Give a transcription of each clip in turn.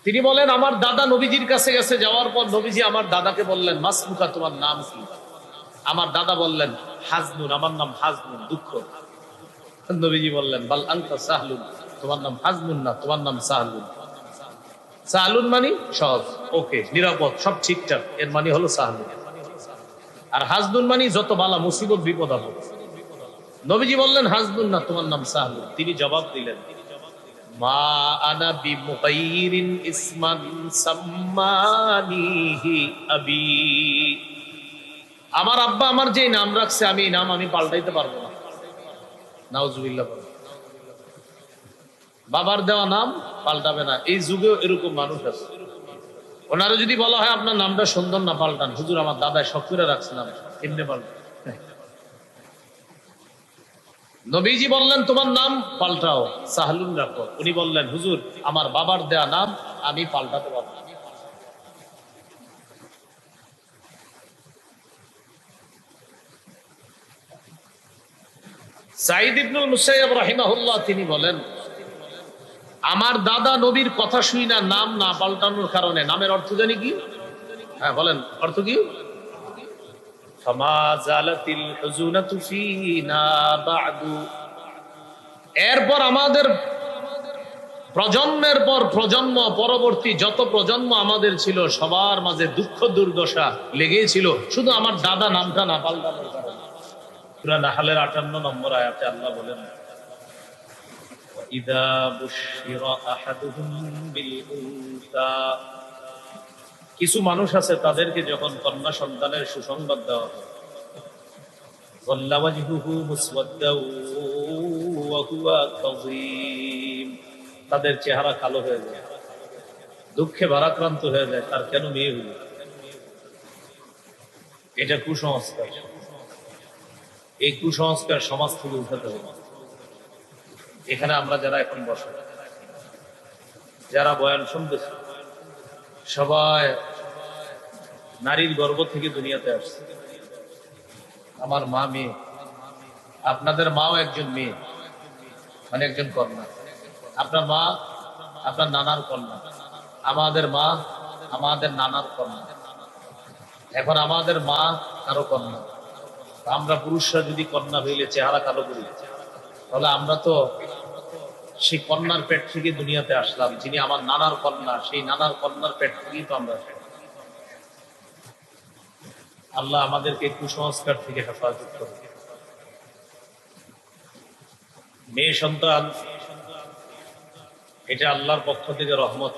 তিনি বলেন আমার দাদা নবীজির কাছে গেছে, যাওয়ার পর নবীজি আমার দাদাকে বললেন মাসমুকা, তোমার নাম কি? আমার দাদা বললেন হাজনুন, আমার নাম হাজনুন, দুঃখ। নবীজি বললেন বাল আনতা সাহলুন, তোমার নাম হাজনুন না, তোমার নাম সাহলুন। সাহলুন মানে সহজ, ওকে, নিরাপদ, সব ঠিকঠাক, এর মানে হলো সাহলুন। আর হাজনুন মানে যত বালা মুসিবত বিপদ আপদ। নবীজি বললেন হাজনুন না, তোমার নাম সাহলুন। তিনি জবাব দিলেন মা আনা বিমুগাইরিন ইসমান সাম্মানিহি আবি, আমার আব্বা আমার যে নাম রাখছে আমি এই নাম আমি পাল্টাইতে পারবো না। নাউজুবিল্লাহ। বাবার দেওয়া নাম পাল্টাবে না, এই যুগেও এরকম মানুষ আছে। ওনারা যদি বলা হয় আপনার নামটা সুন্দর না, পাল্টান। হুজুর আমার দাদায় শখ করে রাখছে নাম, কেমনে পাল্টান? নবীজি বললেন তোমার নাম পাল্টাও, সাহলুন রাখো। উনি বললেন হুজুর আমার বাবার দেয়া নাম আমি পাল্টাতে পারবো না। সাঈদ ইবনুল মুসাইয়্যিব রাহিমাহুল্লাহ তিনি বলেন আমার দাদা নবীর কথা শুই না নাম না পাল্টানোর কারণে নামের অর্থ জানি কি? হ্যাঁ বলেন, অর্থ কি? ফামা জালাতিল হুজুনাতু ফিনা বা'দু, এরপর আমাদের প্রজন্মের পর প্রজন্ম, পরবর্তী যত প্রজন্ম আমাদের ছিল সবার মাঝে দুঃখ দুর্দশা লেগেই ছিল, শুধু আমার দাদা নামটা না পাল্টানোর কারণে। সূরা নাহলের 58 নম্বর আয়াতে আল্লাহ বলেন ইদা বুশিরা আহাদুহুম বিল উনসা, কিছু মানুষ আছে তাদেরকে যখন কন্যা সন্তানের সুসংবাদ দেওয়া হয় ওয়াল্লা ওয়াজহুহু মুসওয়াদ্দাউ ওয়া হুয়া কাযীম, তাদের চেহারা কালো হয়ে যায়, দুঃখে ভারাক্রান্ত হয়ে যায়, তার কেন মেয়ে হলো। এটা কুসংস্কার। এই কুসংস্কার সমাজ থেকে উঠাতে হবে। এখানে আমরা যারা এখন বসে, যারা বয়ান শুনতেছি, সবাই নারীর গর্ভ থেকে দুনিয়াতে আসছে। আমার মা মেয়ে, আপনাদের মাও একজন মেয়ে, মানে একজন কন্যা। আপনার মা আপনার নানার কন্যা, আমাদের মা আমাদের নানার কন্যা, এখন আমাদের মা কারো কন্যা। আমরা পুরুষরা যদি কন্যা হইলে চেহারা কালো করি, তাহলে আমরা তো সেই কন্যার পেট থেকে দুনিয়াতে আসলাম। যিনি আমার নানার কন্যা, সেই নানার কন্যার পেট থেকেই তো আমরা। আল্লাহ আমাদেরকে কুসংস্কার থেকে হেফাজত করে। মেয়ে সন্তান এটা আল্লাহর পক্ষ থেকে রহমত,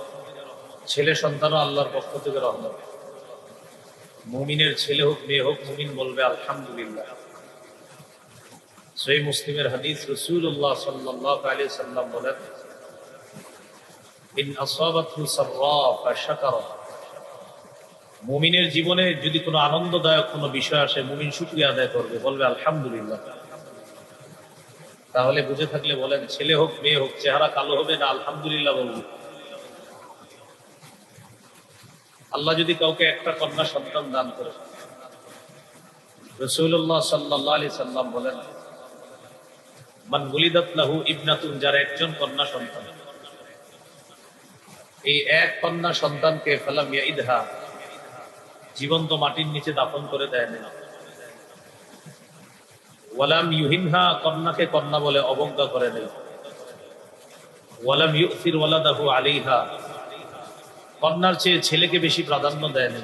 ছেলে সন্তানও আল্লাহর পক্ষ থেকে রহমত। মুমিনের ছেলে হোক মেয়ে হোক, মুমিন বলবে আলহামদুলিল্লাহ। সহিহ মুসলিমের হাদিস, রাসূলুল্লাহ সাল্লাল্লাহু আলাইহি সাল্লাম বলেন ইন আসাবাতহু সাররা ফাশাকারা, মুমিনের জীবনে যদি কোনো আনন্দদায়ক কোনো বিষয় আসে, মুমিন শুকরিয়া আদায় করবে, বলবে আলহামদুলিল্লাহ। তাহলে বুঝে থাকলে বলেন, ছেলে হোক মেয়ে হোক, চেহারা কালো হবে না আলহামদুলিল্লাহ বলবে? আল্লাহ যদি কাউকে একটা কন্যা সন্তান দান করে, রাসূলুল্লাহ সাল্লাল্লাহু আলাইহি সাল্লাম বলেন মান গুলিদাত লাহু ইবনাতুন, যার একজন কন্যা সন্তান, এই এক কন্যা সন্তানকে ফালাম ইয়াইদহা, জীবন্ত মাটির নিচে দাফন করে দেয় না। ওয়ালাম ইউহিনহা, কন্যাকে কন্যা বলে অবজ্ঞা করে নেই। ওয়ালাম ইউসির ওয়ালাদাহু আলাইহা, কন্যার চেয়ে ছেলেকে বেশি প্রাধান্য দেয় না।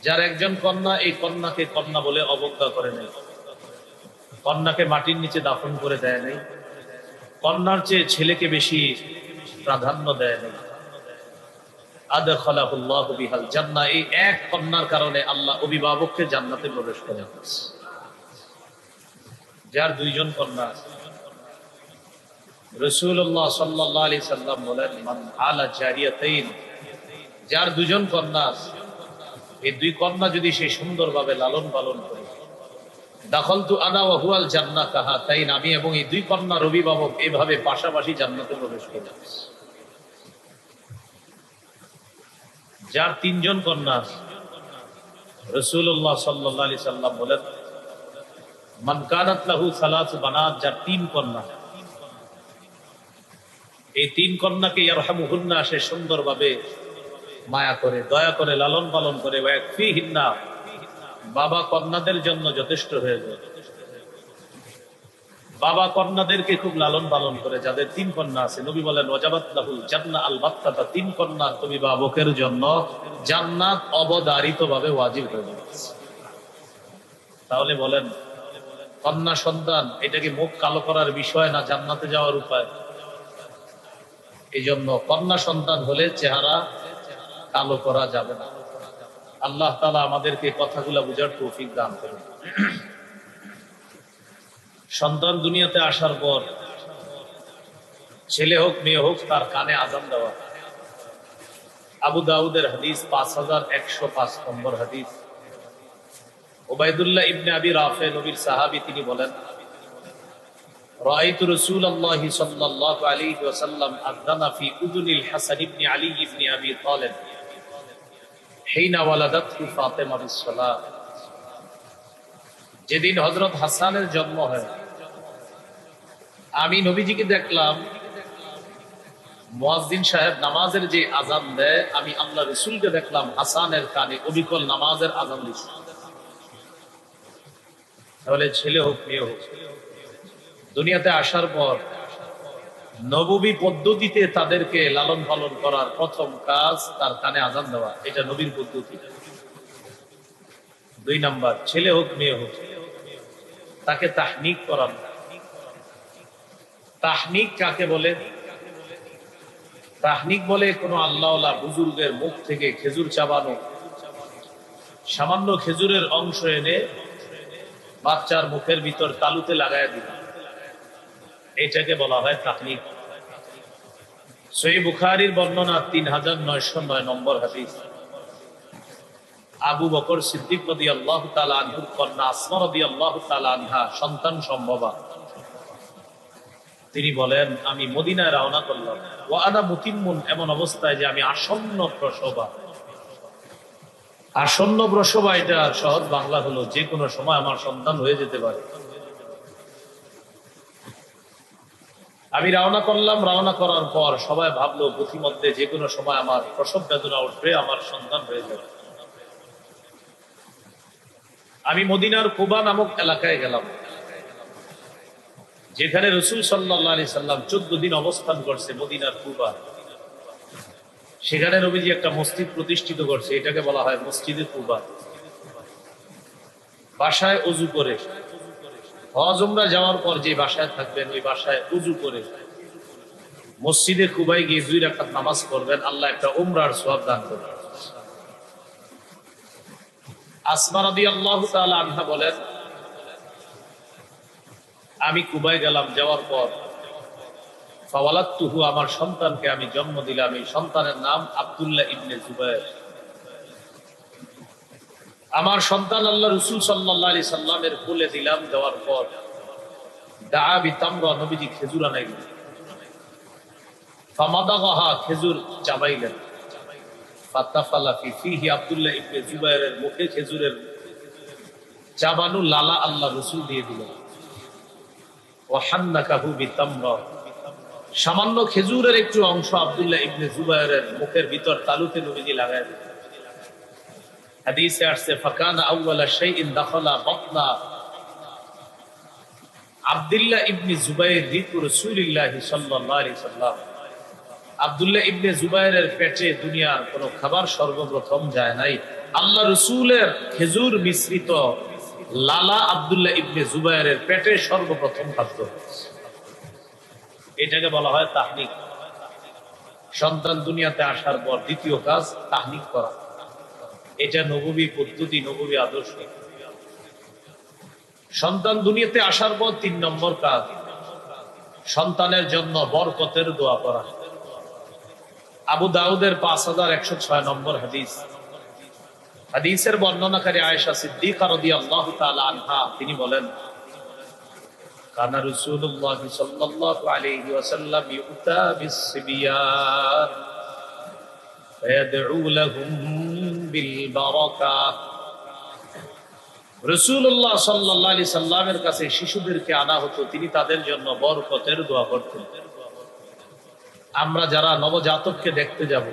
যার একজন কন্যা, এই কন্যাকে কন্যা বলে অবজ্ঞা করে নেই, কন্যাকে মাটির নিচে দাফন করে দেয় নাই, কন্যার চেয়ে ছেলেকে বেশি প্রাধান্য দেয় নাই। আদখালাহুল্লাহু বিহাল জান্নাহ, এই এক কন্যার কারণে আল্লাহ অভিভাবককে জান্নাতে প্রবেশ করে। যার দুইজন কন্যা আছে, রাসূলুল্লাহ সাল্লাল্লাহু আলাইহি সাল্লাম বলেন মান আলা জারিয়াতাইন, যার দুজন কন্যা আছে, এই দুই কন্যা যদি সে সুন্দরভাবে লালন পালন করে, দাখালতু আনা ওয়া হুয়াল জান্নাহ কাহাতাইন, আমি এবং এই দুই কন্যার অভিভাবক এভাবে পাশাপাশি জান্নাতে প্রবেশ করব। যার তিনজন কন্যা আছে, রাসূলুল্লাহ সাল্লাল্লাহু আলাইহি সাল্লাম বলেন মান কানাত লাহু সালাসু বানাত, যার তিন কন্যা, এই তিন কন্যাকে ইয়ারহামুহুন্না সে সুন্দরভাবে মায়া করে, দয়া করে, লালন পালন করে। ওয়াকফিহিন্না, বাবা কন্যাদের জন্য যথেষ্ট হয়ে যায়। বাবা কন্যাদেরকে খুব লালন পালন করে। যাদের তিন কন্যা আছে, নবী বলেন ওয়াজাবাত লাহুল জান্নাহ আল বাত্তাতা, তিন কন্যা অভিভাবকের জন্য জান্নাত অবধারিতভাবে ওয়াজিব হয়ে যাচ্ছে। তাহলে বলেন, কন্যা সন্তান এটা কি মুখ কালো করার বিষয় না জান্নাতে যাওয়ার উপায়? এই জন্য কন্যা সন্তান হলে চেহারা কালো করা যাবে না। আল্লাহ তাআলা আমাদেরকে কথাগুলো বুঝার তৌফিক দান করুন। সন্তান দুনিয়াতে আসার পর ছেলে হোক মেয়ে হোক তার কানে আযান দেওয়া। আবু দাউদের হাদিস 5105 নম্বর হাদিস। উবাইদুল্লাহ ইবনে আবি রাফে নবীর সাহাবী, তিনি বলেন রাআইতু রাসূলুল্লাহ সাল্লাল্লাহু আলাইহি ওয়াসাল্লাম আযানা ফি উযুনিল হাসান ইবনে আলী ইবনে আবি তালিব হিনা ওয়ালাদাতহু ফাতিমা বিস-সালাহ। যেদিন হযরত হাসানের জন্ম হয়, আমি নবীজিকে দেখলাম মুয়াজ্জিন সাহেব নামাজের যে আযান দেয়, আমি আল্লাহ রাসূলকে দেখলাম হাসানের কানে অবিকল নামাজের আযান দিচ্ছে। তাহলে ছেলে হোক মেয়ে হোক দুনিয়াতে আসার পর নববী পদ্ধতিতে তাদেরকে লালন পালন করার প্রথম কাজ তার কানে আযান দেওয়া। এটা নবীর পদ্ধতি। 2 নাম্বার, ছেলে হোক মেয়ে হোক তাকে তাহনিক করানো। তাহনিক কাকে বলে? তাহনিক বলে কোন আল্লাহওয়ালা বুজুর্গের মুখ থেকে খেজুর চাবানো, সামান্য খেজুরের অংশ এনে বাচ্চার মুখের ভিতর তালুতে লাগায় দিবে, এটাকে বলা হয় তাহনিক। সহিহ বুখারীর বর্ণনা 3909 নম্বর হাদিস। আবু বকর সিদ্দিক রাদিয়াল্লাহু তাআলা আনহুর কন্যা আসমা রাদিয়াল্লাহু তাআলা আনহা সন্তান সম্ভবা। তিনি বলেন, আমি মদিনায় রওনা করলাম ওয়া আনা মুতিম্মুন, এমন অবস্থায় যে আমি আসন্ন প্রসবা। আসন্ন প্রসবা এটা সহজ বাংলা হলো যে কোনো সময় আমার সন্তান হয়ে যেতে পারে। আমি রওনা করলাম। রওনা করার পর সবাই ভাবলো পথিমধ্যে যে কোনো সময় আমার প্রসব বেদনা উঠবে, আমার সন্তান হয়ে যাবে। আমি মদিনার কুবা নামক এলাকায় গেলাম, যেখানে রাসূল সাল্লাল্লাহু আলাইহি সাল্লাম 14 দিন অবস্থান করছে। মদিনার কুবা, সেখানে নবীজি একটা মসজিদ প্রতিষ্ঠিত করছে, এটাকে বলা হয় মসজিদে কুবা। বাসায় ওযু করে, হজ উমরা যাওয়ার পর যে বাসায় থাকবেন ওই বাসায় ওযু করে মসজিদে কুবায় গিয়ে 2 রাকাত নামাজ পড়বেন, আল্লাহ একটা উমরার সওয়াব দান করবেন। আসমা রাদিয়াল্লাহু তাআলা আনহা বলেন, আমি কুবায় গেলাম, যাওয়ার পর ফাওয়ালাতুহু, আমার সন্তানকে আমি জন্ম দিলাম। এই সন্তানের নাম আব্দুল্লাহ ইবনে জুবায়ের। আমার সন্তান আল্লাহ রাসূল সাল্লাল্লাহু আলাইহি সাল্লামের কোলে দিলাম। দেওয়ার পর দাআ বিতামরা, নবীজি খেজুর আনাইলেন। ফামাদাগাহা, খেজুর চাবাইলেন। ফাতাফালা ফি ফিহি, আব্দুল্লাহ ইবনে জুবায়েরের মুখে খেজুরের চাবানু লালা আল্লাহ রাসূল দিয়ে দিলেন। ওয়া হান্নাকাহু বিতামরা, সামান্য খেজুরের একটু অংশ আব্দুল্লাহ ইবনে জুবায়েরের মুখের ভিতর তালুতে নবীজি লাগায় দিলেন। হাদিসে আসছে ফাকানা আউওয়ালা শাইইন দাখালা বাতনা আব্দুল্লাহ ইবনে জুবায়ের যিকু রাসূলুল্লাহ সাল্লাল্লাহু আলাইহি সাল্লাম। আব্দুল্লাহ ইবনে জুবায়েরের পেটে দুনিয়ার কোন খাবার সর্বপ্রথম যায় নাই, আল্লাহ রাসূলের খেজুর মিশ্রিত লালা আব্দুল্লাহ ইবনে জুবায়েরের পেটে সর্বপ্রথম খাদ্য। এটাকে বলা হয় তাহনিক। সন্তান দুনিয়াতে আসার পর দ্বিতীয় কাজ তাহনিক করা। এটা নববী পদ্ধতি, নববী আদর্শ। সন্তান দুনিয়াতে আসার পর 3 নম্বর কাজ সন্তানের জন্য বরকতের দোয়া করা। আবু দাউদের 5106 নম্বর হাদিস। হাদিসের বর্ণনাকারী আয়েশা সিদ্দিকা রাদিয়াল্লাহু তাআলা আনহা, তিনি বলেন, কানা রাসূলুল্লাহ সাল্লাল্লাহু আলাইহি ওয়াসাল্লাম ইউতা বিস-সিবিয়ান ফায়াদউ লাহুম বিল বারাকাহ। রাসূলুল্লাহ সাল্লাল্লাহু আলাইহি সাল্লামের কাছে শিশুদেরকে আনা হতো, তিনি তাদের জন্য বরকতের দোয়া করতেন। আমরা যারা নবজাতককে দেখতে যাব,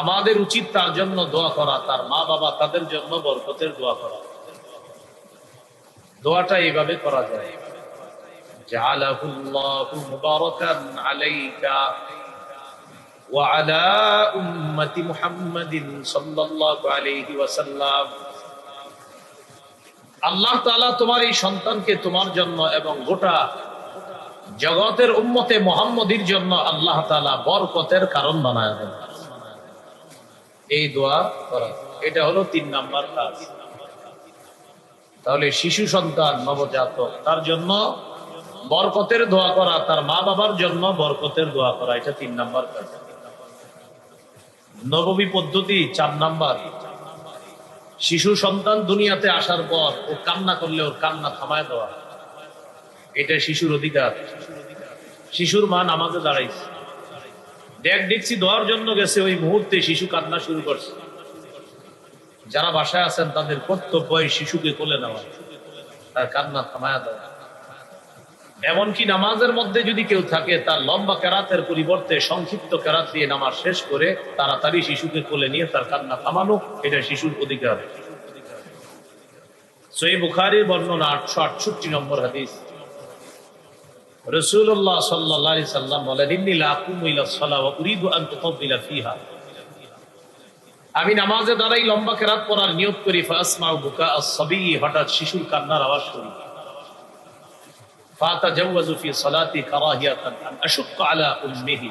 আমাদের উচিত তার জন্য দোয়া করা, তার মা বাবা তাদের জন্য বরকতের দোয়া করা। দোয়াটা এইভাবে করা যায়: জাআলাহুল্লাহু মুবারাকান আলাইকা ওয়া আলা উম্মতি মুহাম্মাদিন সাল্লাল্লাহু আলাইহি ওয়াসাল্লাম। আল্লাহ তাআলা তোমার এই সন্তানকে তোমার জন্য এবং গোটা জগতের উম্মতে মুহাম্মদীর জন্য আল্লাহ তাআলা বরকতের কারণ বানায় দেন। এই দোয়া করা, এটা হলো 3 নাম্বার কাজ। তাহলে শিশু সন্তান নবজাতক, তার জন্য বরকতের দোয়া করা, তার মা বাবার জন্য বরকতের দোয়া করা, এটা 3 নাম্বার কাজ। নববী পদ্ধতি 4 নাম্বার। শিশু সন্তান দুনিয়াতে আসার পর ও কান্না করলে ওর কান্না থামায় দেওয়া, এটা শিশুর অধিকার। শিশুর মা নামাজে দাঁড়াইছে, দেখছি দোয়ার জন্য গেছে, ওই মুহূর্তে শিশু কান্না শুরু করছে। যারা বাসায় আছেন তাদের কর্তব্য এই শিশুকে কোলে নেওয়া, তার কান্না থামায়া দেওয়া। এমনকি নামাজের মধ্যে যদি কেউ থাকে, তার লম্বা কেরাতের পরিবর্তে সংক্ষিপ্ত কেরাত দিয়ে নামাজ শেষ করে তাড়াতাড়ি শিশুকে কোলে নিয়ে তার কান্না থামানো, এটা শিশুর অধিকার। সহিহ বুখারীর বর্ণনা 868 নম্বর হাদিস। রাসূলুল্লাহ সাল্লাল্লাহু আলাইহি সাল্লাম বলেন, ইন্নী লা আকুমু ইলাস সালাহ ওয়া উরিদু আন তুতাবিলা ফিহা। আমি নামাজে দাঁড়াই, লম্বা কেরাত পড়ার নিয়ত করি, ফাসমাউ বুকা আস-সাবী, হঠাৎ শিশুর কান্নার আওয়াজ শুনি। ফাতাজাওয়াজু ফি সালাতি কারাহিয়াতান আন আশুক্কা আলা উম্মিহি।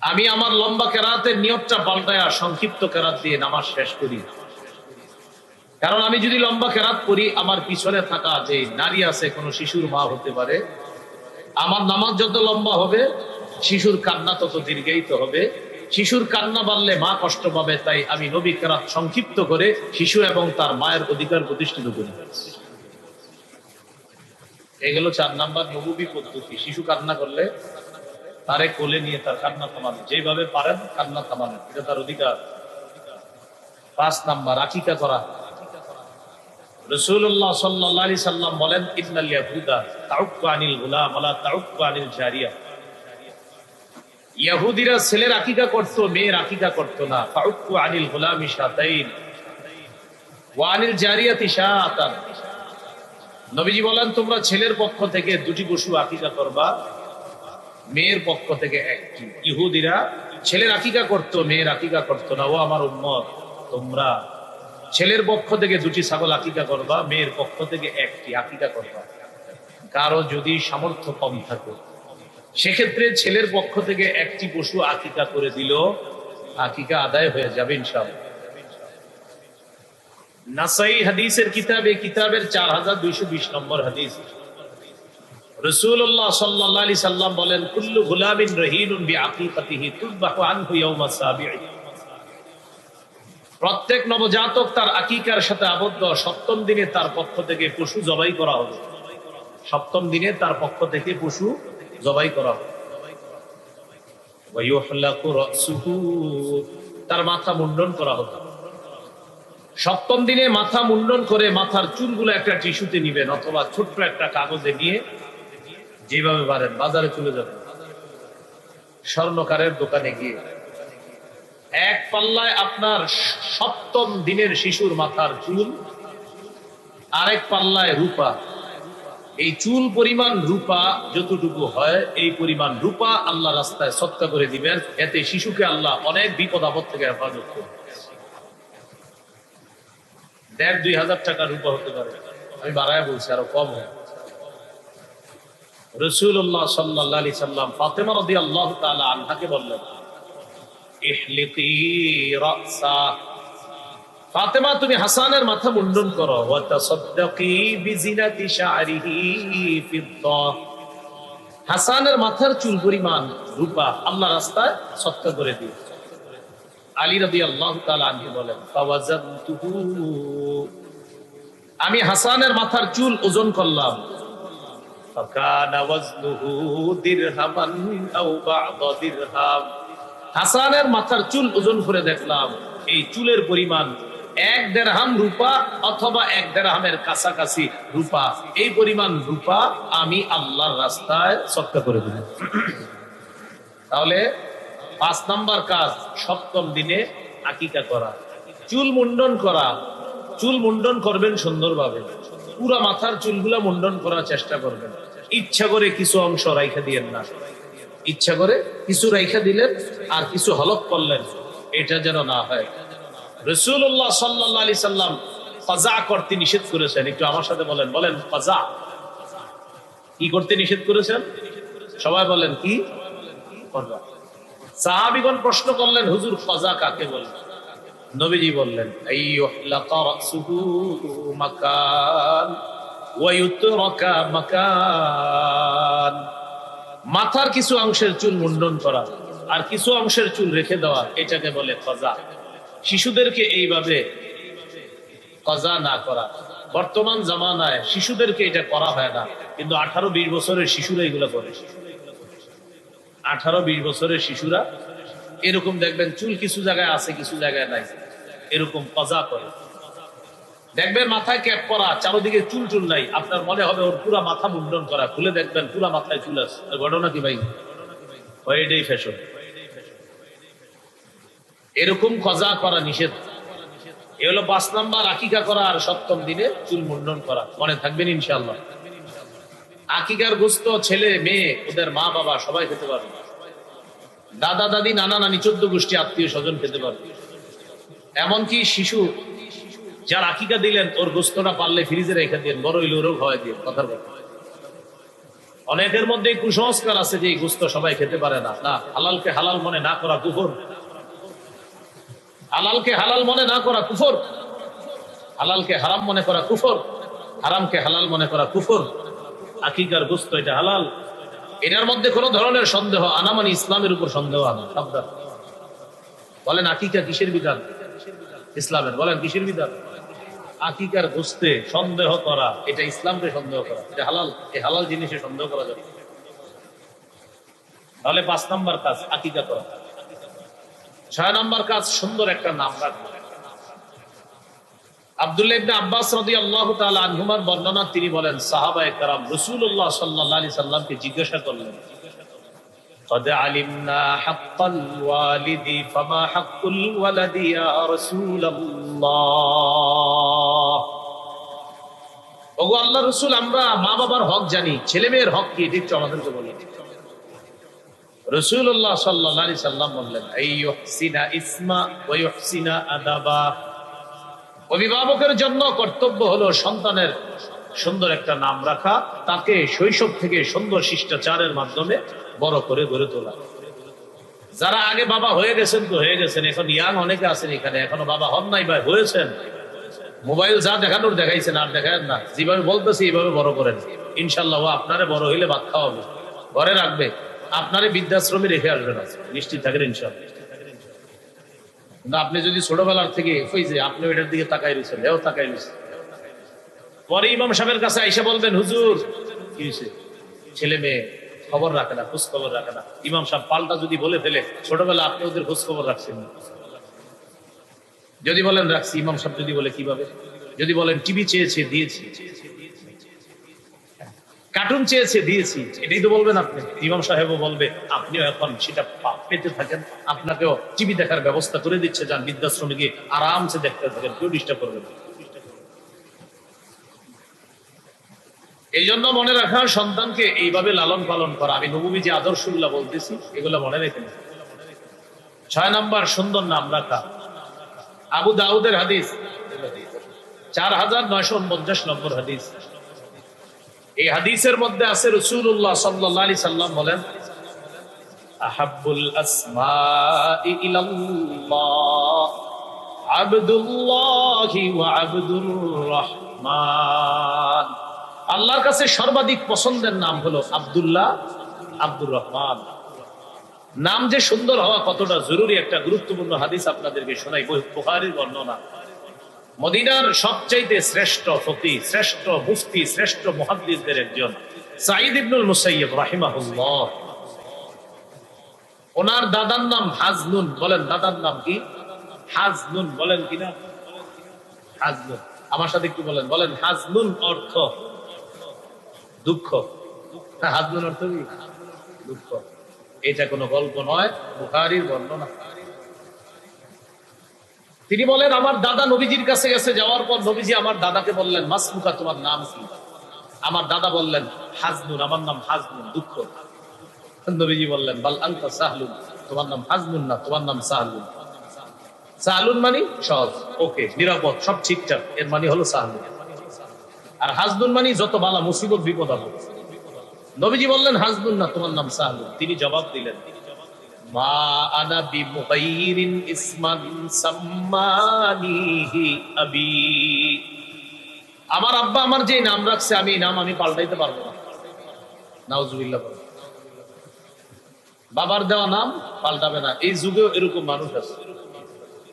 আমি আমার লম্বা কেরাতের নিয়তটা পাল্টায়া সংক্ষিপ্ত কেরাত দিয়ে নামাজ শেষ করি। কারণ আমি যদি লম্বা কেরাত করি, আমার পিছনে থাকা যে নারী আছে, কোনো শিশুর মা হতে পারে, আমার নামাজ যত লম্বা হবে শিশুর কান্না তত দীর্ঘায়িত হবে। শিশুর কান্না বাড়লে মা কষ্ট পাবে, তাই আমি নবী কেরাত সংক্ষিপ্ত করে শিশু এবং তার মায়ের অধিকার প্রতিষ্ঠিত করি। এগুলো 4 নাম্বার নববী পদ্ধতি। শিশু কান্না করলে তারে কোলে নিয়ে তার কান্না থামানো, যেভাবে পারেন কান্না থামানো, এটা তার অধিকার। 5 নাম্বার আকিকা করা। রাসূলুল্লাহ সাল্লাল্লাহু আলাইহি সাল্লাম বলেন, ইন্নাল ইয়াহুদা তাউক্কু আনিল গুলাম ওয়া লা তাউক্কু আনিল জারিয়া। ইহুদিরা ছেলের আকিকা করত, মেয়ের আকিকা করত না। তাউক্কু আনিল গুলামি শাতাইন ওয়া আনিল জারিয়াতি শাতান। নবীজি বলেন, তোমরা ছেলের পক্ষ থেকে 2টি পশু আকিকা করবা, মেয়ের পক্ষ থেকে 1টি। ইহুদিরা ছেলের আকিকা করত, মেয়ের আকিকা করত না। ও আমার উম্মত, তোমরা ছেলের পক্ষ থেকে 2টি ছাগল আকিকা করবা, মেয়ের পক্ষ থেকে 1টি আকিকা করবা। কারো যদি সামর্থ্য কম থাকে, সেক্ষেত্রে ছেলের পক্ষ থেকে 1টি পশু আকিকা করে দিল, আকিকা আদায় হয়ে যাবে ইনশাআল্লাহ। নাসাই হাদিসের কিতাবে, কিতাবের 4220 নম্বর হাদিস। রাসূলুল্লাহ সাল্লাল্লাহু আলাইহি সাল্লাম বলেন, কুল্লু গুলামিন রহিনুন বিআকিকাতিহি তুযবাহু আনহু ইয়াওমা সাবিঈ। প্রত্যেক নবজাতক তার আকিকার সাথে আবদ্ধ, 7ম দিনে তার পক্ষ থেকে পশু জবাই করা হবে। 7ম দিনে তার পক্ষ থেকে পশু জবাই করা হবে। ওয়া ইউহলাকু রাসুহু, তার মাথা মুন্ডন করা হবে। 7ম দিনে মাথা মুন্ডন করে মাথার চুলগুলো একটা টিস্যুতে নিবেন, অথবা ছোট্ট একটা কাগজে নিয়ে যেভাবে পারেন বাজারে চলে যাবেন, স্বর্ণকারের দোকানে গিয়ে 1 পাল্লায় আপনার 7ম দিনের শিশুর মাথার চুল, আরেক পাল্লায় রূপা। এই চুল পরিমাণ রূপা যতটুকু হয়, এই পরিমাণ রূপা আল্লাহ রাস্তায় সদকা করে দিবেন। এতে শিশুকে আল্লাহ অনেক বিপদ আপদ থেকে হেফাজত করবে। 1,500-2,000 টাকা রূপা হতে পারে, আমি বাড়ায় বলছি, আরো কম হয়। রাসূলুল্লাহ সাল্লাল্লাহু আলাইহি সাল্লাম ফাতেমা রাদিয়াল্লাহু তাআলা আনহাকে বললেন, ইহলিকি রাসা, ফাতেমা তুমি হাসানের মাথা মুন্ডন করো, ওয়া তাসাদদাকি বিজিনাতি শা'রিহি ফিদ্দা। হাসানের মাথার চুল পরিমাণ রূপা আল্লাহ রাস্তায় সদকা করে দিও। আলী রাদিয়াল্লাহু তাআলা আনহু বলেন, ফাওয়াজানতুহু, আমি হাসানের মাথার চুল ওজন করলাম। ফাকানা ওয়াজনুহু দিরহামান আও বা'দা দিরহাম। হাসানের মাথার চুল ওজন করে দেখলাম, এই চুলের পরিমাণ এক দেড়হাম রূপা অথবা এক দেড়হামের কাছাকাছি রূপা, এই পরিমাণ রূপা আমি আল্লাহর রাস্তায় সদকা করে দিলাম। তাহলে 5 নাম্বার কাজ, সপ্তম দিনে আকিকা করা, চুল মুন্ডন করা। চুল মুন্ডন করবেন সুন্দরভাবে, পুরা মাথার চুলগুলা মুন্ডন করার চেষ্টা করবেন। ইচ্ছা করে কিছু অংশ রাইখা দিয়েন না, ইচ্ছা করে কিছু রাইখা দিলেন আর কিছু হলক করলেন, এটা যেন না হয়। রাসূলুল্লাহ সাল্লাল্লাহু আলাইহি সাল্লাম কাজা করতে নিষেধ করেছেন। একটু আমার সাথে বলেন, বলেন কাজা কি করতে নিষেধ করেছেন? সবাই বলেন কি? কাজা। সাহাবীগণ প্রশ্ন করলেন, হুজুর কাজা কাকে বলে? নবীজি বললেন, আইয়ুহলাকা রাসুহু মাকান ওয়া ইউতরাকা মাকান। মাথার কিছু অংশের চুল মুন্ডন করা আর কিছু অংশের চুল রেখে দেওয়া, এটাকে বলে কাজা। শিশুদেরকে এইভাবে কাজা না করা। বর্তমান জামানায় শিশুদেরকে এটা করা হয় না, কিন্তু 18-20 বছরের শিশুরা এগুলো করে। 18-20 বছরের শিশুরা এরকম দেখবেন, চুল কিছু জায়গায় আছে কিছু জায়গায় নাই, এরকম কাজা করে। দেখবেন মাথায় ক্যাপ পরা, চারদিকে চুল চুল নাই, আপনার মনে হবে ওর পুরা মাথা মুন্ডন করা। খুলে দেখবেন পুরা মাথায় চুল আছে। ঘটনা কি ভাই? এটাই ফ্যাশন। এরকম কাজা করা নিষেধ। এ হলো 5 নাম্বার, আকিকা করা আর সপ্তম দিনে চুল মুন্ডন করা। মনে থাকবেন ইনশাআল্লাহ। আকিকার গোশত ছেলে মেয়ে ওদের মা বাবা সবাই খেতে পারবে, দাদা দাদি নানা নানি 14 গোষ্ঠী আত্মীয় স্বজন খেতে পারবে। এমনকি শিশু যার আকিকা দিলেন ওর গোস্তটা পারলে ফ্রিজে রেখে দিন, বড় হইলে ওরও খাওয়াই দিন। কথার কথা। অনেকের মধ্যে কুসংস্কার আছে যে এই গোস্ত সবাই খেতে পারে না। না, হালালকে হালাল মনে না করা কুফর। হালালকে হালাল মনে না করা কুফর। হালালকে হারাম মনে করা কুফর। হারামকে হালাল মনে করা কুফর। আকিকার গোস্ত এটা হালাল, এটার মধ্যে কোন ধরনের সন্দেহ আনা মানে ইসলামের উপর সন্দেহ আনা। সাবধান। বলেন আকিকা কিসের বিধান? ইসলামের। বলেন কিসের বিধান? আকিকার গোস্তে সন্দেহ করা, এটা ইসলামকে সন্দেহ করা। এটা হালাল, এই হালাল জিনিসে সন্দেহ করা যাবে। তাহলে 5 নাম্বার কাজ আকিকা করা। 6 নাম্বার কাজ সুন্দর একটা নাম রাখা। আব্দুল্লাহ ইবনে আব্বাস রাদিয়াল্লাহু তাআলা আনহুমার বর্ণনা, তিনি বলেন সাহাবায়ে কেরাম রাসূলুল্লাহ সাল্লাল্লাহু আলাইহি সাল্লামকে জিজ্ঞাসা করলেন, قد علمنا حق الوالد فما حق الولد يا رسول الله। ওগো আল্লাহর রাসূল, আমরা মা বাবার হক জানি, ছেলে মেয়ের হক কি এটা একটু আমাদেরকে বলুন। রাসূলুল্লাহ সাল্লাল্লাহু আলাইহি সাল্লাম বললেন, আইয়ুহসিনা ইসমা ওয়া ইউহসিনা আদাবা। অভিভাবকের জন্য কর্তব্য হলো সন্তানের সুন্দর একটা নাম রাখা, তাকে শৈশব থেকে সুন্দর শিষ্টাচারের মাধ্যমে বড় করে গড়ে তোলা। যারা আগে বাবা হয়ে গেছেন তো হয়ে গেছেন, এখন ইয়াং অনেকে আছেন এখানে এখনো বাবা হন নাই বা হয়েছেন, মোবাইল যা দেখানোর দেখাইছেন আর দেখায় না। যেভাবে বলতেছি এইভাবে বড় করেন, ইনশাল্লাহ আপনারে বড় হইলে ভাত খাওয়াবে, ঘরে রাখবে, আপনারে বৃদ্ধাশ্রমে রেখে আসবে না, নিশ্চিত থাকেন ইনশাল্লাহ। কিন্তু আপনি যদি ছোটবেলার থেকে আপনি এটার দিকে তাকাই রয়েছেন, এও তাকাই রয়েছে, পরে ইমাম সাহেবের কাছে আইসা বলবেন, হুজুর কি হয়েছে? ছেলে মেয়ে খবর রাখে না, খোঁজ খবর রাখে না। ইমাম সাহেব পাল্টা যদি বলে ফেলে, ছোটবেলা আপনি ওদের খোঁজ খবর রাখছেন না। যদি বলেন রাখছি, ইমাম সাহেব যদি বলে কিভাবে? যদি বলেন টিভি চেয়েছে দিয়েছি, কার্টুন চেয়েছে দিয়েছি, এটাই তো বলবেন আপনি। ইমাম সাহেবও বলবে, আপনিও এখন সেটা পেতে থাকেন, আপনাকেও টিভি দেখার ব্যবস্থা করে দিচ্ছে, যান বৃদ্ধাশ্রমে গিয়ে আরামসে দেখতে থাকেন, কেউ ডিস্টার্ব করবে না। এই জন্য মনে রাখা, সন্তানকে এইভাবে লালন পালন করা। আমি নববী যে আদর্শগুলা বলতেছি এগুলো মনে রেখে। 6 নাম্বার সুন্দর নাম রাখা। আবু দাউদের হাদিস 4949 নম্বর হাদিস। এই হাদিসের মধ্যে আছে রাসূলুল্লাহ সাল্লাল্লাহু আলাইহি সাল্লাম বলেন, আহাব্বুল আসমাই ইলাল্লাহ আবদুল্লাহি ওয়া আবদুর রহমান। আল্লাহর কাছে সর্বাধিক পছন্দের নাম হলো আব্দুল্লাহ, আব্দুর রহমান। নাম যে সুন্দর হওয়া কতটা জরুরি, একটা গুরুত্বপূর্ণ হাদিস আপনাদেরকে শোনাই, বুখারীর বর্ণনা। মদিনার সবচাইতে শ্রেষ্ঠ ফকিহ, শ্রেষ্ঠ মুফতি, শ্রেষ্ঠ মুহাদ্দিসদের একজন সাঈদ ইবনুল মুসাইয়্যিব রাহিমাহুল্লাহ, ওনার দাদার নাম হাজনুন। বলেন দাদার নাম কি? হাজনুন। বলেন কিনা? হাজনুন। আমার সাথে একটু বলেন, বলেন হাজনুন অর্থ দুঃখ। হাজনুন অর্থ কি? দুঃখ। এটা কোনো গল্প নয়, বুখারীর বর্ণনা। তিনি বলেন আমার দাদা নবীজির কাছে গেছে, যাওয়ার পর নবীজি আমার দাদাকে বললেন মাসমুকা, তোমার নাম কি? আমার দাদা বললেন হাজনুন, আমার নাম হাজনুন, দুঃখ। নবীজি বললেন বাল আনতা সাহলুন, তোমার নাম হাজনুন না, তোমার নাম সাহলুন। সাহলুন মানে সহজ, ওকে, নিরাপদ, সব ঠিকঠাক, এর মানে হলো সাহলুন। আর হাজনুন মানে যত বালা মুসিবত বিপদ আপদ। নবীজি বললেন হাজনুন না, তোমার নাম সাহলুন। তিনি জবাব দিলেন মা আনা বিমুগাইরিন ইসমান সাম্মানিহি আবি, আমার আব্বা আমার যে নাম রাখছে আমি এই নাম আমি পাল্টাইতে পারবো না। নাউজুবিল্লাহ। বাবার দেওয়া নাম পাল্টাবে না। এই যুগেও এরকম মানুষ আছে,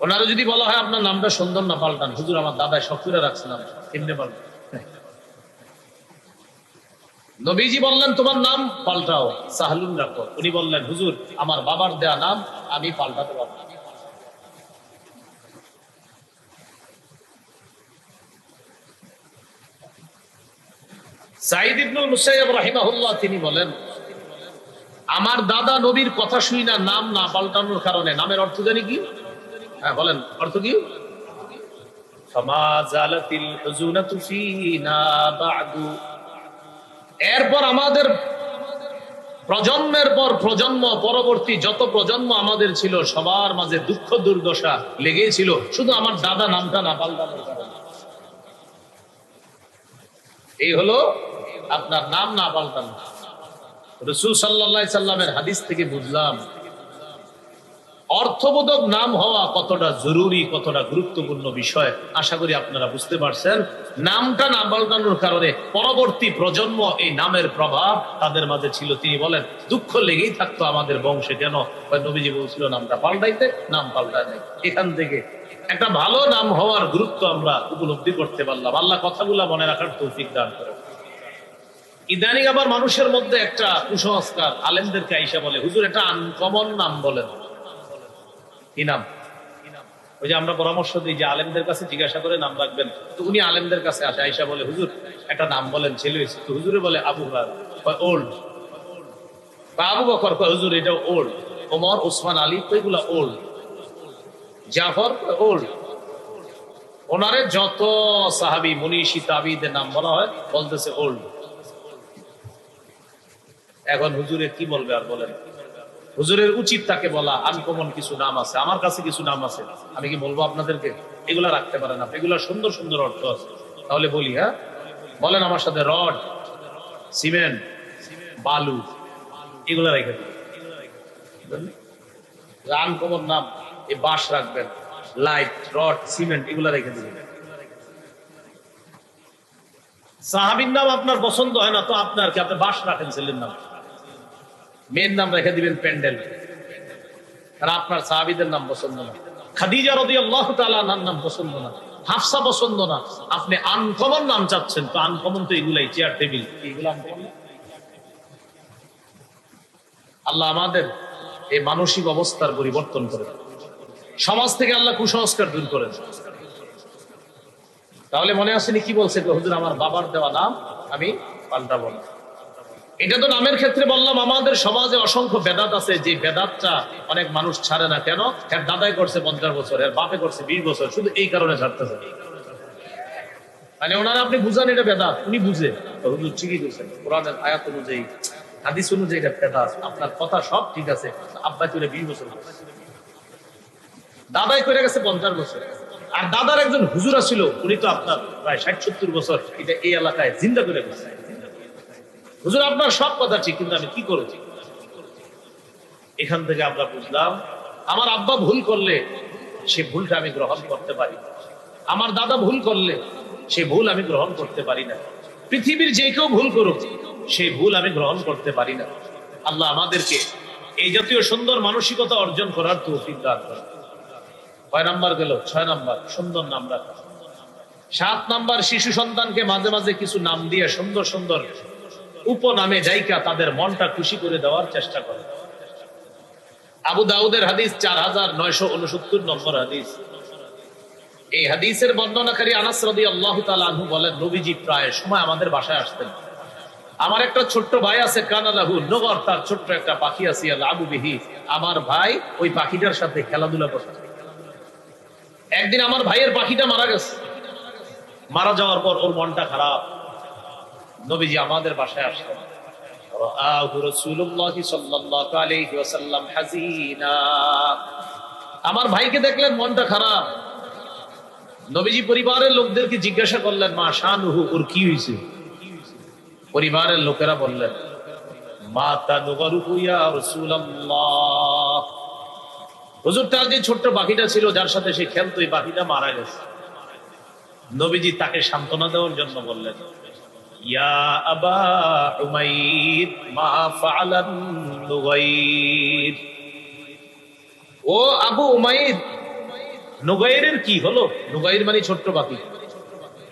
ওনারা যদি বলা হয় আপনার নামটা সুন্দর না, পাল্টান। হুজুর আমার দাদা শক্তিরা রাখছে নাম, কেমনে পাল্টান? নবীজি বললেন তোমার নাম পাল্টাও, সাহলুন রাখো। উনি বললেন হুজুর আমার বাবার দেয়া নাম আমি পাল্টাতে পারবো না। সাঈদ ইবনুল মুসাইয়্যিব রাহিমাহুল্লাহ তিনি বলেন আমার দাদা নবীর কথা শুই না নাম না পাল্টানোর কারণে নামের অর্থ জানি কি? হ্যাঁ বলেন, অর্থ কি? ফামা জালাতিল হুজুনাতু ফিনা বা'দু, এরপর আমাদের প্রজন্মের পর প্রজন্ম, পরবর্তী যত প্রজন্ম আমাদের ছিল সবার মাঝে দুঃখ দুর্দশা লেগেই ছিল, শুধু আমার দাদা নামটা না পাল্টানোর কারণে। এই হলো আপনার নাম না পাল্টানো। রাসূল সাল্লাল্লাহু আলাইহি সাল্লামের হাদিস থেকে বুঝলাম অর্থবোধক নাম হওয়া কতটা জরুরি, কতটা গুরুত্বপূর্ণ বিষয়। আশা করি আপনারা বুঝতে পারছেন। নামটা না পাল্টানোর কারণে পরবর্তী প্রজন্ম এই নামের প্রভাব তাদের মাঝে ছিল। তিনি বলেন দুঃখ লেগেই থাকতো আমাদের বংশে, কেন? নবীজি বলছিল নামটা পাল্টাইতে, নাম পাল্টায় নাই। এখান থেকে একটা ভালো নাম হওয়ার গুরুত্ব আমরা উপলব্ধি করতে পারলাম। আল্লাহ কথাগুলা মনে রাখার তৌফিক দান করেন। ইদানিং আবার মানুষের মধ্যে একটা কুসংস্কার, আলেমদেরকে আইসা বলে হুজুর একটা আনকমন নাম বলেন। কি নাম? ওই যে আমরা পরামর্শ দিই যে আলেমদের কাছে জিজ্ঞাসা করে নাম রাখবেন, তো উনি আলেমদের কাছে আসে, আইসা বলে হুজুর একটা নাম বলেন, ছেলে হয়েছে। তো হুজুরে বলে আবু হুরায়রা, ওল্ড। আবু বকর, হুজুর এটা ওল্ড। ওমর, ওসমান, আলী, এগুলা ওল্ড। জাফর, ওল্ড। ওনারে যত সাহাবী মুনিশি তাবিদের নাম বলা হয় বলতেছে ওল্ড। এখন হুজুরে কি বলবে আর বলেন? হুজুরের উচিত তাকে বলা আনকমন কিছু নাম আছে, আমার কাছে কিছু নাম আছে, আমি কি বলবো আপনাদেরকে এগুলা রাখতে পারেন আপনি? এগুলা সুন্দর সুন্দর অর্থ আছে। তাহলে বলি, হ্যাঁ বলেন আমার সাথে, রড, সিমেন্ট, বালু, এগুলা রেখে দিন। আনকমন নাম, এই বাঁশ রাখবেন, লাইট, রড, সিমেন্ট, এগুলা রেখে দিবেন। সাহাবীর নাম আপনার পছন্দ হয় না তো আপনার কি, আপনি বাঁশ রাখেন ছেলের নাম, মেয়ের নাম রেখে দিবেন প্যান্ডেল। আর আপনার সাহাবীদের নাম পছন্দ না, খাদিজা রাদিয়াল্লাহু তাআলা আনহার নাম পছন্দ না, হাফসা পছন্দ না, আপনি আনকমন নাম চাচ্ছেন। তো আনকমন তো এগুলাই, চেয়ার টেবিল, এগুলো আনকমন। আল্লাহ আমাদের এই মানসিক অবস্থার পরিবর্তন করেন, সমাজ থেকে আল্লাহ কুসংস্কার দূর করেন। তাহলে মনে আসেনি কি বলছে হুজুর আমার বাবার দেওয়া নাম আমি পাল্টাবো না। এটা তো নামের ক্ষেত্রে বললাম। আমাদের সমাজে অসংখ্য বেদাত আছে, যে বেদাতটা অনেক মানুষ ছাড়ে না। কেন? এর দাদাই করছে 50 বছর, এর বাপে করছে 20 বছর, শুধু এই কারণে ছাড়তেছে। মানে ওনারা আপনি বুঝান এটা বেদাত, উনি বুঝে হুজুর ঠিকই করছেন, কোরআনের আয়াত অনুযায়ী, হাদিস অনুযায়ী এটা বেদাত, আপনার কথা সব ঠিক আছে। আব্বা করে 20 বছর, দাদাই করে গেছে 50 বছর। আর দাদার একজন হুজুর ছিল, উনি তো আপনার প্রায় 60-70 বছর এটা এই এলাকায় জিন্দা করে গেছে। হুজুর আপনার সব কথা ঠিক, কিন্তু আমি কি করেছি? এখান থেকে আমরা বুঝলাম আমার আব্বা ভুল করলে সে ভুলটা আমি গ্রহণ করতে পারি, আমার দাদা ভুল করলে সে ভুল আমি গ্রহণ করতে পারি না। পৃথিবীর যে কেউ ভুল করুক সেই ভুল আমি গ্রহণ করতে পারি না। আল্লাহ আমাদেরকে এই জাতীয় সুন্দর মানসিকতা অর্জন করার তৌফিক দান করেন। 6 নাম্বার গেল, 6 নাম্বার সুন্দর নাম রাখা। 7 নাম্বার শিশু সন্তানকে মাঝে মাঝে কিছু নাম দিয়ে সুন্দর সুন্দর উপনামে জায়গা তাদের মনটা খুশি করে দেওয়ার চেষ্টা করে। আবু দাউদের হাদিস 4969 নম্বর হাদিস। এই হাদিসের বর্ণনাকারী আনাস রাদিয়াল্লাহু তাআলা আনহু বলেন, নবীজি প্রায় সময় আমাদের বাসায় আসতেন। আমার একটা ছোট্ট ভাই আছে, কানালাহু নগর, তার ছোট্ট একটা পাখি আছে, লাবু বিহি, আমার ভাই ওই পাখিটার সাথে খেলাধুলা করত। একদিন আমার ভাইয়ের পাখিটা মারা গেছে। মারা যাওয়ার পর ওর মনটা খারাপ। নবীজি আমাদের বাসায় আসলেন। রাআহু রাসূলুল্লাহ সাল্লাল্লাহু আলাইহি ওয়াসাল্লাম হাযিনা। আমার ভাইকে দেখলেন মনটা খারাপ। নবীজি পরিবারের লোকদেরকে জিজ্ঞাসা করলেন, মা শানুহু, ওর কি হয়েছে? পরিবারের লোকেরা বললেন, মাতা নুগরুহু ইয়া রাসূলুল্লাহ, হুজুর তার যে ছোট্ট পাখিটা ছিল যার সাথে সে খেলতো, এই পাখিটা মারা গেছে। নবীজি তাকে সান্ত্বনা দেওয়ার জন্য বললেন, ইয়া আবা উমাইর মা ফাআলান নুগাইর, ও আবু উমাইর, নুগাইরের কি হলো? নুগাইর মানে ছোট্ট পাখি।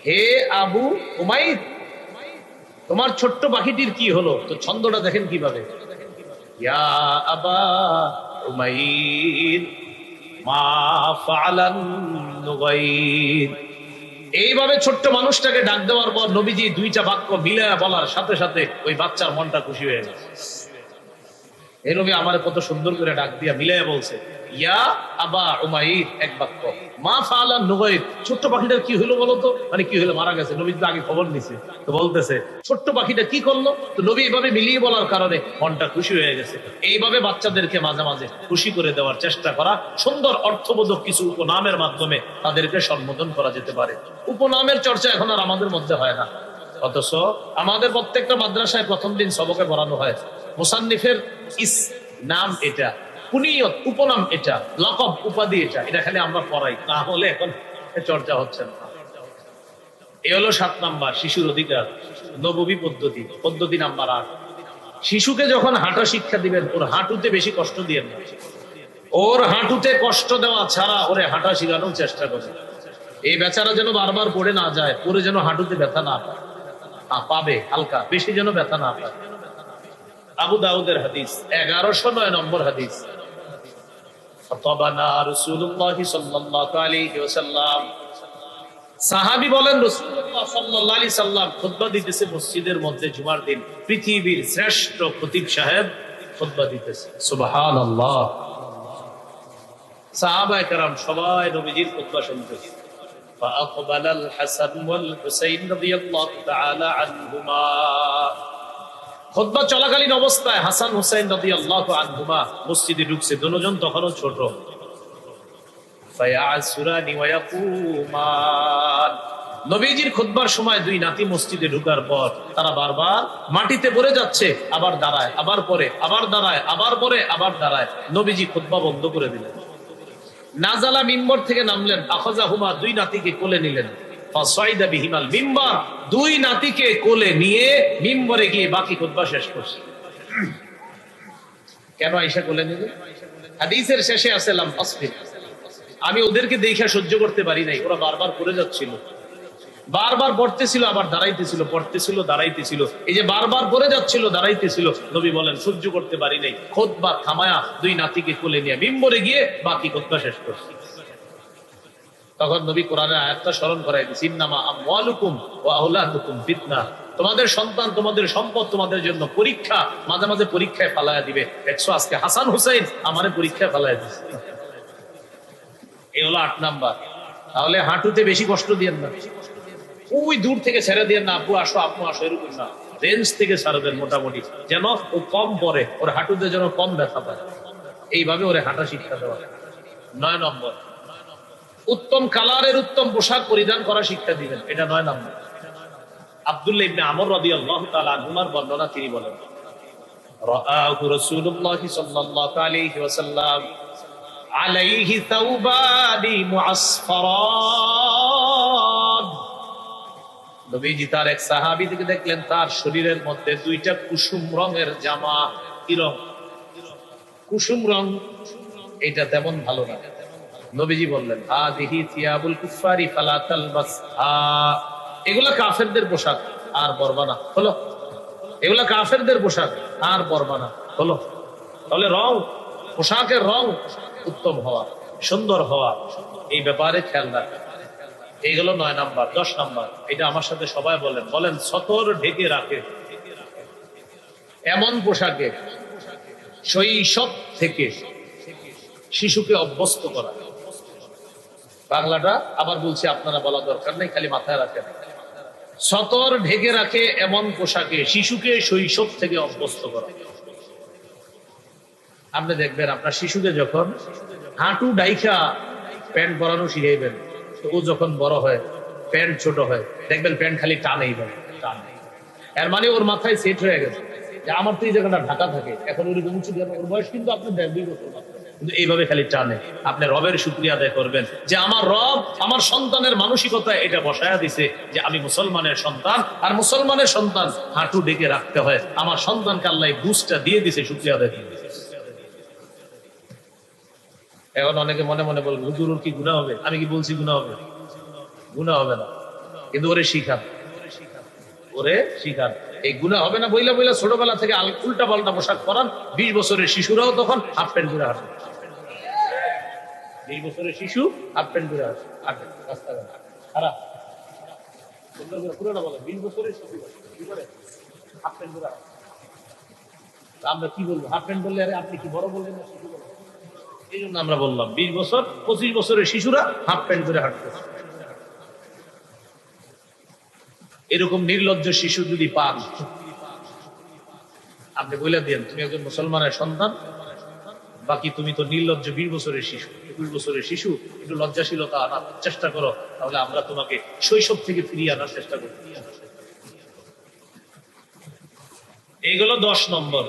হে আবু উমাইর, তোমার ছোট্ট পাখিটির কি হলো? তো ছন্দটা দেখেন কিভাবে, ইয়া আবা উমাইর মা ফাআলান নুগাইর। এইভাবে ছোট্ট মানুষটাকে ডাক দেওয়ার পর নবীজি দুইটা বাক্য মিলায়া বলার সাথে সাথে ওই বাচ্চার মনটা খুশি হয়ে গেছে। এই নবী আমার কত সুন্দর করে ডাক দিয়া মিলায়া বলছে, ইয়া আবা উমাইর, এক বাক্য, মা ফাআলান নুগাইর, ছোট্ট পাখিটার কি হলো বলো তো? মানে কি হলো? মারা গেছে। নবী তো আগে খবর নিছে, তো বলতেছে ছোট্ট পাখিটা কি করলো? তো নবী এইভাবে মিলিয়ে বলার কারণে মনটা খুশি হয়ে গেছে। এইভাবে বাচ্চাদেরকে মাঝে মাঝে খুশি করে দেওয়ার চেষ্টা করা, সুন্দর অর্থবোধক কিছু উপনামের মাধ্যমে তাদেরকে সম্বোধন করা যেতে পারে। উপনামের চর্চা এখন আর আমাদের মধ্যে হয় না, অথচ আমাদের প্রত্যেকটা মাদ্রাসায় প্রথম দিন সবকে পড়ানো হয় মুসান্নিফের নাম এটা, কুনিয়ত উপনাম এটা, লকব উপাধি এটা, এটা খালি আমরা পড়াই, না হলে এখন চর্চা হচ্ছে না। এ হলো 7 নাম্বার, শিশুর অধিকার, নববী পদ্ধতি। পদ্ধতি নাম্বার 8, শিশুকে যখন হাঁটা শিক্ষা দিবেন, ওর হাঁটুতে বেশি কষ্ট দিবেন না। ওর হাঁটুতে কষ্ট দেওয়া ছাড়া ওরে হাঁটা শেখানোর চেষ্টা করবে। এই বেচারা যেন বারবার পড়ে না যায়, পরে যেন হাঁটুতে ব্যথা না পায়, পাবে হালকা, বেশি যেন ব্যথা না পায়। আবু দাউদের হাদিস, 1109 নম্বর হাদিস। ফাতাবানা রাসূলুল্লাহ সাল্লাল্লাহু আলাইহি ওয়াসাল্লাম, সাহাবী বলেন রাসূলুল্লাহ সাল্লাল্লাহু আলাইহি সাল্লাম খুতবা দিতেছে মসজিদের মধ্যে জুমার দিন। পৃথিবীর শ্রেষ্ঠ খতিব সাহেব খুতবা দিতেছে, সুবহানাল্লাহ। সাহাবায়ে কেরাম সবাই নবীজির খুতবা শুনতেছে। ফাআকবালাল হাসান ওয়াল হুসাইন রাদিয়াল্লাহু তাআলা আনহুমা, খুতবা চলাকালীন অবস্থায় হাসান হুসাইন রাদিয়াল্লাহু আনহুমা মসজিদে ঢুকছে। দুজন তখনও ছোট। ফায়াসুরানি ওয়া ইয়াকুমান, নবীজির খুতবার সময় দুই নাতি মসজিদে ঢোকার পর তারা বারবার মাটিতে পড়ে যাচ্ছে, আবার দাঁড়ায়, আবার পড়ে, আবার দাঁড়ায়, আবার পড়ে, আবার দাঁড়ায়। নবীজি খুতবা বন্ধ করে দিলেন। নাজালা, মিম্বর থেকে নামলেন। আখাযাহুমা, দুই নাতিকে কোলে নিলেন। ফাসাইদা বিহিমাল মিম্বার, দুই নাতিকে কোলে নিয়ে মিম্বরে গিয়ে বাকি খুতবা শেষ করছে। কেন আয়েশা কোলে নিলেন? হাদিসের শেষে আছে লাম আসফির, আমি ওদেরকে দেখে সহ্য করতে পারি নাই। ওরা বারবার পড়ে যাচ্ছিল, বারবার পড়তেছিল, আবার দাঁড়াইতেছিল, পড়তেছিল, দাঁড়াইতেছিল। এই যে বারবার পড়ে যাচ্ছিল, দাঁড়াইতেছিল, নবী বলেন সহ্য করতে পারি নাই। খুতবা থামায়া দুই নাতিকে কোলে নিয়ে মিম্বরে গিয়ে বাকি খুতবা শেষ করছে। তখন নবী কোরআনের আয়াতটা স্মরণ করাই দিয়েছে, ইন্নামা আমওয়ালুকুম ওয়া আওলাদুকুম ফিতনা, তোমাদের সন্তান, তোমাদের সম্পদ তোমাদের জন্য পরীক্ষা। মাঝে মাঝে পরীক্ষায় ফালায়া দিবে। দেখছো আজকে হাসান হুসাইন আমারে পরীক্ষায় ফালায়া দিচ্ছে। এই হলো 8 নাম্বার। তাহলে হাঁটুতে বেশি কষ্ট দিয়েন না, ওই দূর থেকে ছেড়ে দিয়েন না, আব্বু আসো, আম্মু আসো, এরকম না, রেঞ্জ থেকে ছাড়বেন মোটামুটি, যেন ও কম পরে, ওর হাঁটুতে যেন কম ব্যথা পায়। এইভাবে ওরে হাঁটা শিক্ষা দেওয়া। 9 নম্বর, উত্তম কালারের উত্তম পোশাক পরিধান করা শিক্ষা দিবেন, এটা 9 নম্বর। আব্দুল্লাহ ইবনে আমর রাদিয়াল্লাহু তাআলা আনহুমার বর্ণনা, তিনি বলেন, রাআহু রাসূলুল্লাহ সাল্লাল্লাহু আলাইহি ওয়াসাল্লাম আলাইহি সাওবানি মুআসফারান, নবীজি তার এক সাহাবীকে দেখলেন, তার শরীরের মধ্যে 2টা কুসুম রঙের জামা। কি রং? কুসুম রং। এটা তেমন ভালো না। নবীজি বললেন, হাযিহি থিয়াবুল কুফারি ফালা তালবাসহা, এগুলা কাফেরদের পোশাক, আর পরবা না। হলো, এগুলা কাফেরদের পোশাক, আর পরবা না। হলো, তাহলে রং, পোশাকের রং উত্তম হওয়া, সুন্দর হওয়া, এই ব্যাপারে খেয়াল রাখা। এইগুলো 9 নাম্বার। 10 নাম্বার, এটা আমার সাথে সবাই বলেন, বলেন সতর ঢেকে রাখে এমন পোশাকে শৈশব থেকে শিশুকে অভ্যস্ত করা। বাংলাটা আবার বলছি, আপনারা বলা দরকার নেই, খালি মাথায় রাখেন। সতর ঢেকে রাখে এমন পোশাকে শিশুকে শৈশব থেকে অভ্যস্ত করা। আপনি দেখবেন আপনার শিশুকে যখন হাঁটু ডাইখা প্যান্ট পরানো শিখাইবেন, তো ও যখন বড় হয়, প্যান্ট ছোট হয়, দেখবেন প্যান্ট খালি টানেই দেবে, টানে। এর মানে ওর মাথায় সেট হয়ে গেছে যে আমার তো এই জায়গাটা ঢাকা থাকে, এখন ওরকম উঁচু দিয়ে ওর বয়স কিন্তু আপনি 1.5-2 বছর মাত্র, কিন্তু এইভাবে খালি টানে। আপনি রবের শুকরিয়া আদায় করবেন যে আমার রব আমার সন্তানের মানসিকতা এটা বসায়া দিছে যে আমি মুসলমানের সন্তান, আর মুসলমানের সন্তান হাঁটু ডেকে রাখতে হয়। আমার সন্তানকে আল্লাহ বুঝটা দিয়ে দিছে, শুকরিয়া আদায় করবে। এখন অনেকে মনে মনে বলবে হুজুর ওর কি গুনাহ হবে? আমি কি বলছি গুনাহ হবে? গুনাহ হবে না, কিন্তু ওরে শিখান, ওরে শিখান। এই গুনাহ হবে না বইলা বইলা ছোটবেলা থেকে উল্টা পাল্টা পোশাক পরান। 20 বছরের শিশুরাও তখন হাফ প্যান্ট পরে হাঁটে। 20 বছরের শিশু হাফ প্যান্ট পরে হাঁটে রাস্তাঘাটে। খারাপ পুরোটা বলে 20 বছরের শিশু কি করে হাফ প্যান্ট পরে হাঁটে। আমরা কি বলবো? হাফ প্যান্ট বললে আরে আপনি কি বড় বললেন না শিশু বললেন? এই জন্য আমরা বললাম 20 বছর 25 বছরের শিশুরা হাফ প্যান্ট পরে হাঁটতে। এরকম নির্লজ্জ শিশু যদি পান, আপনি বলে দিন তুমি একজন মুসলমানের সন্তান, বাকি তুমি তো নির্লজ্জ 20 বছরের শিশু। 21 বছরের শিশু, একটু লজ্জাশীলতা আনার চেষ্টা করো, তাহলে আমরা তোমাকে শৈশব থেকে ফিরিয়ে আনার চেষ্টা করি। এইগুলো 10 নম্বর।